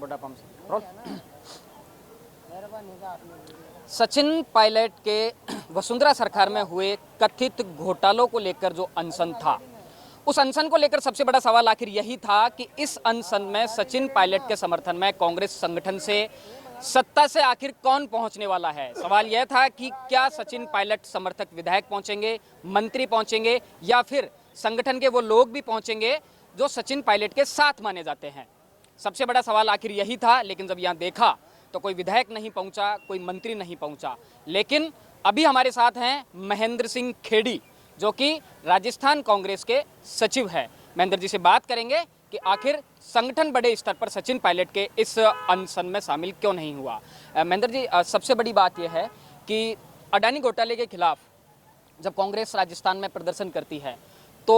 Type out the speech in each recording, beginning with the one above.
बड़ा पंप सचिन पायलट के वसुंधरा सरकार में हुए कथित घोटालों को लेकर जो अनशन था, उस अनशन को लेकर सबसे बड़ा सवाल आखिर यही था कि इस अनशन में सचिन पायलट के समर्थन में कांग्रेस संगठन से सत्ता से आखिर कौन पहुंचने वाला है। सवाल यह था कि क्या सचिन पायलट समर्थक विधायक पहुंचेंगे, मंत्री पहुंचेंगे, या फिर संगठन के वो लोग भी पहुंचेंगे जो सचिन पायलट के साथ माने जाते हैं। सबसे बड़ा सवाल आखिर यही था। लेकिन जब यहाँ देखा तो कोई विधायक नहीं पहुंचा, कोई मंत्री नहीं पहुंचा। लेकिन अभी हमारे साथ हैं महेंद्र सिंह खेड़ी, जो कि राजस्थान कांग्रेस के सचिव है। महेंद्र जी से बात करेंगे कि आखिर संगठन बड़े स्तर पर सचिन पायलट के इस अनशन में शामिल क्यों नहीं हुआ। महेंद्र जी, सबसे बड़ी बात यह है कि अडानी घोटाले के खिलाफ जब कांग्रेस राजस्थान में प्रदर्शन करती है तो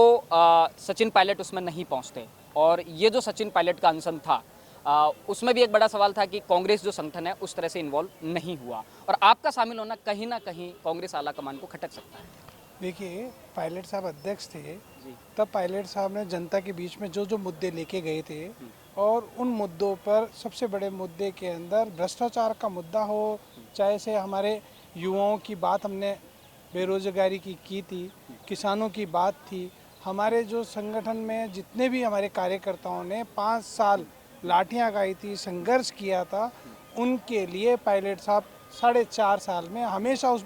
सचिन पायलट उसमें नहीं पहुंचते, और ये जो सचिन पायलट का अनशन था उसमें भी एक बड़ा सवाल था कि कांग्रेस जो संगठन है उस तरह से इन्वॉल्व नहीं हुआ, और आपका शामिल होना कहीं ना कहीं कांग्रेस आला कमान को खटक सकता है। देखिए, पायलट साहब अध्यक्ष थे तब पायलट साहब ने जनता के बीच में जो जो मुद्दे लेके गए थे, और उन मुद्दों पर सबसे बड़े मुद्दे के अंदर भ्रष्टाचार का मुद्दा हो, चाहे से हमारे युवाओं की बात हमने बेरोजगारी की थी, किसानों की बात थी। हमारे जो संगठन में जितने भी हमारे कार्यकर्ताओं ने 5 साल लाठियां खाई थी, संघर्ष किया था, उनके लिए पायलट साहब 4.5 साल में हमेशा उस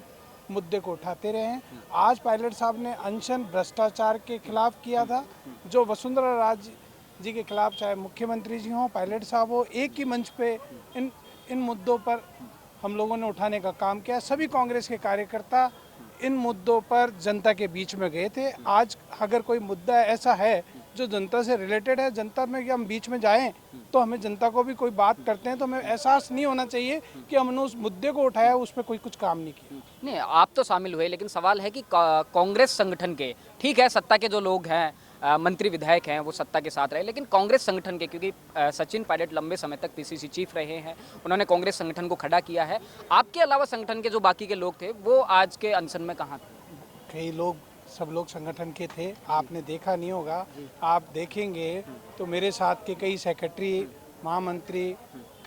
मुद्दे को उठाते रहे हैं। आज पायलट साहब ने अनशन भ्रष्टाचार के खिलाफ किया था, जो वसुंधरा राजे जी के खिलाफ, चाहे मुख्यमंत्री जी हों, पायलट साहब हो, एक ही मंच पे इन मुद्दों पर हम लोगों ने उठाने का काम किया। सभी कांग्रेस के कार्यकर्ता इन मुद्दों पर जनता के बीच में गए थे। आज अगर कोई मुद्दा ऐसा है जो जनता से रिलेटेड है, जनता में कि हम बीच में जाएं तो हमें जनता को भी कोई बात करते हैं तो हमें एहसास नहीं होना चाहिए कि हमने उस मुद्दे को उठाया, उस पर कोई कुछ काम नहीं किया। नहीं, आप तो शामिल हुए, लेकिन सवाल है कि कांग्रेस संगठन के, ठीक है सत्ता के जो लोग हैं, मंत्री विधायक हैं, वो सत्ता के साथ रहे, लेकिन कांग्रेस संगठन के, क्योंकि सचिन पायलट लंबे समय तक पीसीसी चीफ रहे हैं, उन्होंने कांग्रेस संगठन को खड़ा किया है। आपके अलावा संगठन के जो बाकी के लोग थे वो आज के अनशन में कहाँ थे? कई लोग, सब लोग संगठन के थे, आपने देखा नहीं होगा। आप देखेंगे तो मेरे साथ के कई सेक्रेटरी, महामंत्री,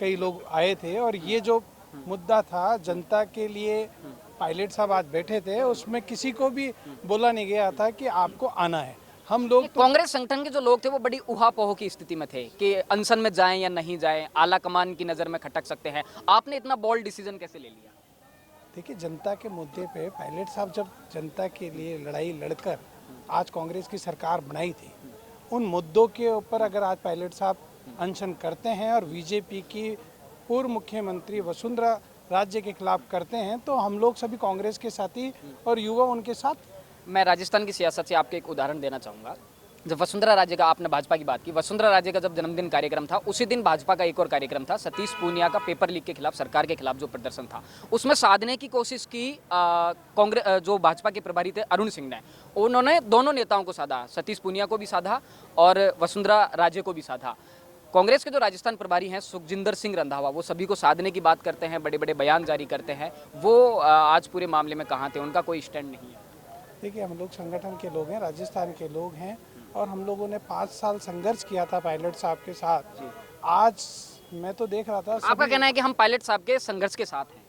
कई लोग आए थे, और ये जो मुद्दा था जनता के लिए, पायलट साहब आज बैठे थे, उसमें किसी को भी बोला नहीं गया था कि आपको आना है। हम लोग तो कांग्रेस संगठन के जो लोग थे वो बड़ी उहापोह की स्थिति में थे कि अनशन में जाएं या नहीं जाएं, आला कमान की नजर में खटक सकते हैं। आपने इतना बोल्ड डिसीजन कैसे ले लिया? देखिए, जनता के मुद्दे पे पायलट साहब जब जनता के लिए लड़ाई लड़कर आज कांग्रेस की सरकार बनाई थी, उन मुद्दों के ऊपर अगर आज पायलट साहब अनशन करते हैं और बीजेपी की पूर्व मुख्यमंत्री वसुंधरा राज्य के खिलाफ करते हैं, तो हम लोग सभी कांग्रेस के साथी और युवा उनके साथ। मैं राजस्थान की सियासत से आपके एक उदाहरण देना चाहूँगा। जब वसुंधरा राजे का, आपने भाजपा की बात की, वसुंधरा राजे का जब जन्मदिन कार्यक्रम था, उसी दिन भाजपा का एक और कार्यक्रम था, सतीश पूनिया का पेपर लीक के खिलाफ, सरकार के खिलाफ जो प्रदर्शन था, उसमें साधने की कोशिश की कांग्रेस, जो भाजपा के प्रभारी थे अरुण सिंह ने, उन्होंने दोनों नेताओं को साधा, सतीश पूनिया को भी साधा और वसुंधरा राजे को भी साधा। कांग्रेस के जो राजस्थान प्रभारी हैं सुखजिंदर सिंह रंधावा, वो सभी को साधने की बात करते हैं, बड़े बड़े बयान जारी करते हैं, वो आज पूरे मामले में कहाँ थे? उनका कोई स्टैंड नहीं है। देखिए, हम लोग संगठन के लोग हैं, राजस्थान के लोग हैं, और हम लोगों ने 5 साल संघर्ष किया था पायलट साहब के साथ। आज मैं तो देख रहा था, आपका कहना है कि हम पायलट साहब के संघर्ष के साथ हैं?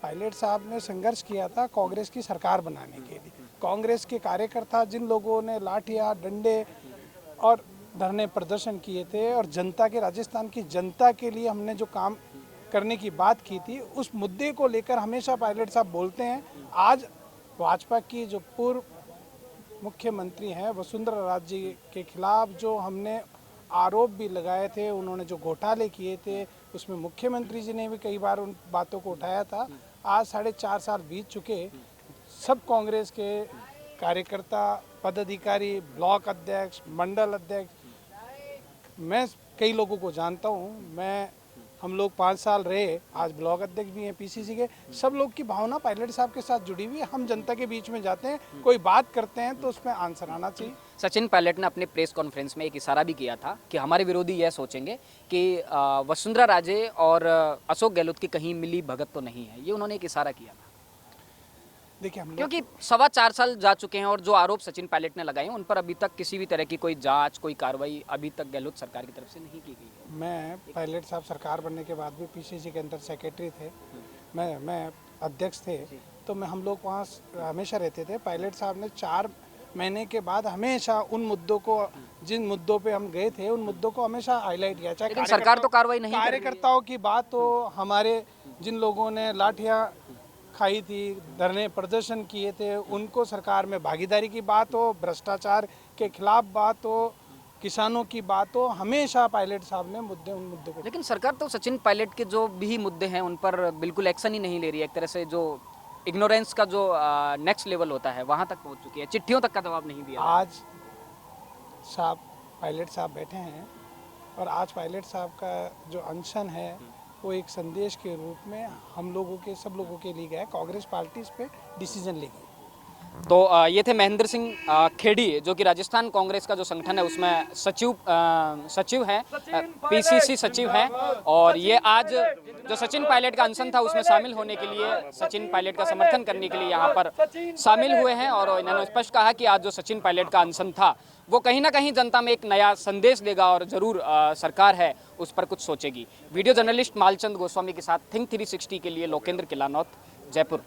पायलट साहब ने संघर्ष किया था कांग्रेस की सरकार बनाने के लिए। कांग्रेस के कार्यकर्ता, जिन लोगों ने लाठियां, डंडे और धरने प्रदर्शन किए थे, और जनता के, राजस्थान की जनता के लिए हमने जो काम करने की बात की थी, उस मुद्दे को लेकर हमेशा पायलट साहब बोलते हैं। आज भाजपा की जो पूर्व मुख्यमंत्री हैं वसुंधरा राजे के खिलाफ जो हमने आरोप भी लगाए थे, उन्होंने जो घोटाले किए थे, उसमें मुख्यमंत्री जी ने भी कई बार उन बातों को उठाया था। आज 4.5 साल बीत चुके, सब कांग्रेस के कार्यकर्ता, पदाधिकारी, ब्लॉक अध्यक्ष, मंडल अध्यक्ष, मैं कई लोगों को जानता हूँ, हम लोग 5 साल रहे, आज ब्लॉक अध्यक्ष भी हैं पीसीसी के। सब लोग की भावना पायलट साहब के साथ जुड़ी हुई है। हम जनता के बीच में जाते हैं, कोई बात करते हैं तो उसमें आंसर आना चाहिए। सचिन पायलट ने अपने प्रेस कॉन्फ्रेंस में एक इशारा भी किया था कि हमारे विरोधी यह सोचेंगे कि वसुंधरा राजे और अशोक गहलोत की कहीं मिली भगत तो नहीं है, ये उन्होंने एक इशारा किया था। देखिए हम लोग क्योंकि 4.25 साल जा चुके हैं और जो आरोप सचिन पायलट ने लगाए हैं उन पर अभी तक किसी भी तरह की कोई जांच, कोई कार्रवाई अभी तक गहलोत सरकार की तरफ से नहीं की गई है। मैं पायलट साहब सरकार बनने के बाद भी पीसीसी के अंदर सेक्रेटरी थे, मैं अध्यक्ष थे, तो मैं हम लोग वहाँ हमेशा रहते थे। पायलट साहब ने 4 महीने के बाद हमेशा उन मुद्दों को, जिन मुद्दों पे हम गए थे, उन मुद्दों को हमेशा हाईलाइट किया। चाहे लेकिन सरकार तो कार्रवाई नहीं कर रही है। कार्यकर्ताओं की बात हो, हमारे जिन लोगों ने लाठियाँ खाई थी, धरने प्रदर्शन किए थे, उनको सरकार में भागीदारी की बात हो, भ्रष्टाचार के खिलाफ बात हो, किसानों की बात हो, हमेशा पायलट साहब ने उन मुद्दों को। लेकिन सरकार तो सचिन पायलट के जो भी मुद्दे हैं उन पर बिल्कुल एक्शन ही नहीं ले रही है। एक तरह से जो इग्नोरेंस का जो नेक्स्ट लेवल होता है वहां तक पहुंच चुकी है, चिट्ठियों तक का जवाब नहीं दिया। आज साहब पायलट साहब बैठे हैं और आज पायलट साहब का जो अनशन है वो एक संदेश के रूप में हम लोगों के, सब लोगों के लिए गया। कांग्रेस पार्टी इस पे डिसीजन लेगी। तो ये थे महेंद्र सिंह खेड़ी, जो कि राजस्थान कांग्रेस का जो संगठन है उसमें सचिव हैं, पीसीसी सचिव हैं। और ये आज जो सचिन पायलट का अनशन था उसमें शामिल होने के लिए, सचिन पायलट का समर्थन करने के लिए यहाँ पर शामिल हुए हैं। और इन्होंने स्पष्ट कहा कि आज जो सचिन पायलट का अनशन था वो कहीं ना कहीं जनता में एक नया संदेश देगा और ज़रूर सरकार है उस पर कुछ सोचेगी। वीडियो जर्नलिस्ट मालचंद गोस्वामी के साथ थिंक 360 के लिए लोकेंद्र किलानौत, जयपुर।